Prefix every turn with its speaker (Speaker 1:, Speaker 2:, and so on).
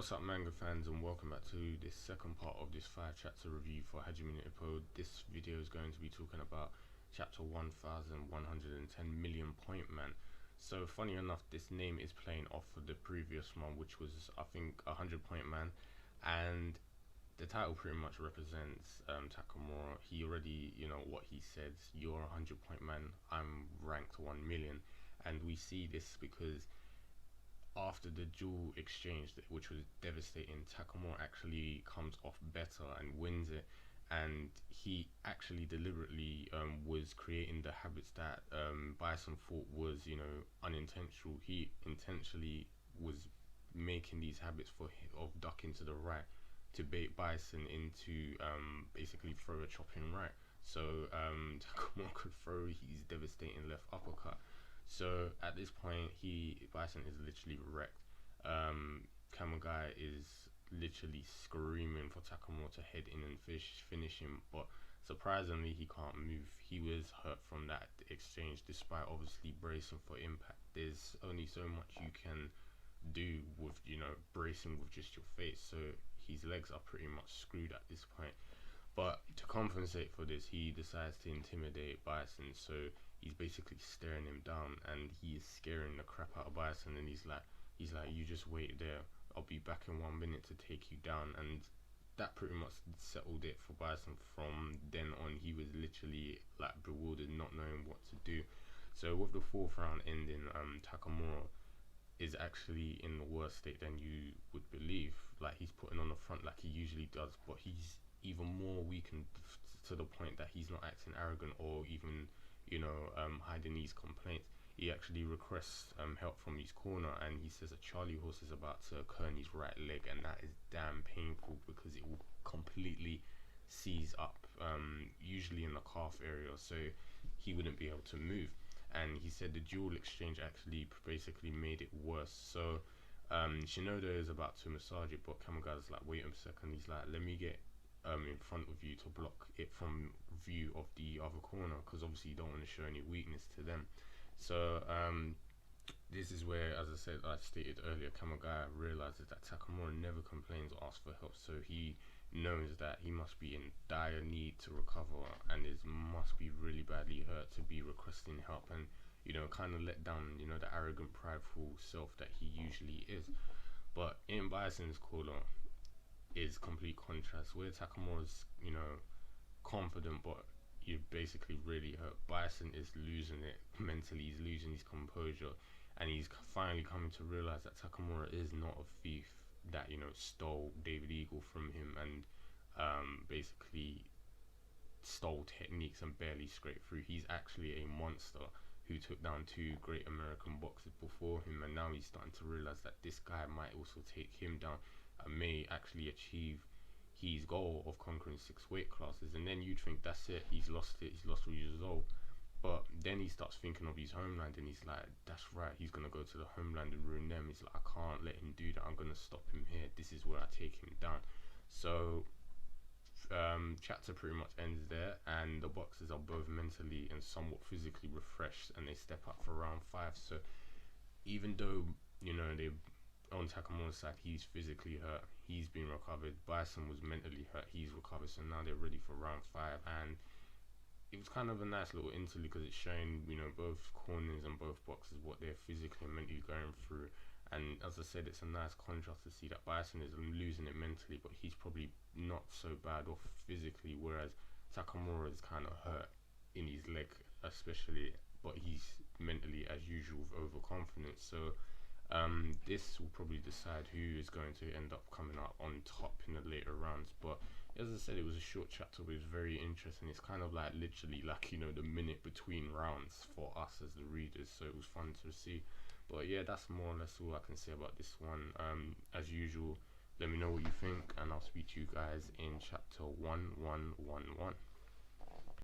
Speaker 1: What's up, manga fans, and welcome back to this second part of this 5 chapter review for Hajime no Ippo. This video is going to be talking about chapter 1110 Million Point Man. So funny enough, this name is playing off of the previous one, which was I think 100 Point Man, and the title pretty much represents Takamura. He already, what he said, you're 100 Point Man, I'm ranked 1 million. And we see this because after the duel exchange, which was devastating, Takamura actually comes off better and wins it, and he actually deliberately was creating the habits that Bison thought was unintentional. He intentionally was making these habits of ducking to the right to bait Bison into basically throw a chopping right, so Takamura could throw his devastating left uppercut. So at this point, Bison is literally wrecked. Kamugai is literally screaming for Takamura to head in and finish him, but surprisingly he can't move. He was hurt from that exchange, despite obviously bracing for impact. There's only so much you can do with bracing with just your face, so his legs are pretty much screwed at this point. But to compensate for this, he decides to intimidate Bison, so he's basically staring him down, and he is scaring the crap out of Bison, and he's like, you just wait there, I'll be back in 1 minute to take you down. And that pretty much settled it for Bison. From then on, he was literally like bewildered, not knowing what to do. So with the 4th round ending, Takamura is actually in the worse state than you would believe. Like, he's putting on the front like he usually does, but he's even more weakened to the point that he's not acting arrogant or even hiding these complaints. He actually requests help from his corner, and he says a Charlie horse is about to occur in his right leg, and that is damn painful because it will completely seize up, usually in the calf area, so he wouldn't be able to move. And he said the dual exchange actually basically made it worse. So Shinoda is about to massage it, but Kamugai's like, wait a second. He's like, let me get in front of you to block it from view of the other corner, because obviously you don't want to show any weakness to them. So this is where, as I said, I stated earlier, Kamugai realizes that Takamura never complains or asks for help, so he knows that he must be in dire need to recover, and must be really badly hurt to be requesting help, and kind of let down the arrogant, prideful self that he usually is. But in Bison's corner is complete contrast, where Takamura's confident, but you basically really hurt. Bison is losing it mentally, he's losing his composure, and he's finally coming to realize that Takamura is not a thief that stole David Eagle from him and basically stole techniques and barely scraped through. He's actually a monster who took down 2 great American boxers before him, and now he's starting to realize that this guy might also take him down and may actually achieve his goal of conquering 6 weight classes. And then you'd think that's it, he's lost resolve. But then he starts thinking of his homeland, and he's like, that's right, he's gonna go to the homeland and ruin them. He's like, I can't let him do that, I'm gonna stop him here, this is where I take him down. So chapter pretty much ends there, and the boxers are both mentally and somewhat physically refreshed, and they step up for round 5. So even though they on Takamura's side, he's physically hurt, he's been recovered. Bison was mentally hurt, he's recovered. So now they're ready for round 5, and it was kind of a nice little interlude because it's showing both corners and both boxers what they're physically and mentally going through. And as I said, it's a nice contrast to see that Bison is losing it mentally, but he's probably not so bad off physically, whereas Takamura is kind of hurt in his leg especially, but he's mentally, as usual, with overconfidence. So this will probably decide who is going to end up coming up on top in the later rounds. But as I said, it was a short chapter, but it was very interesting. It's kind of like literally like the minute between rounds for us as the readers, so it was fun to see. But yeah, that's more or less all I can say about this one. As usual, let me know what you think, and I'll speak to you guys in chapter 1111.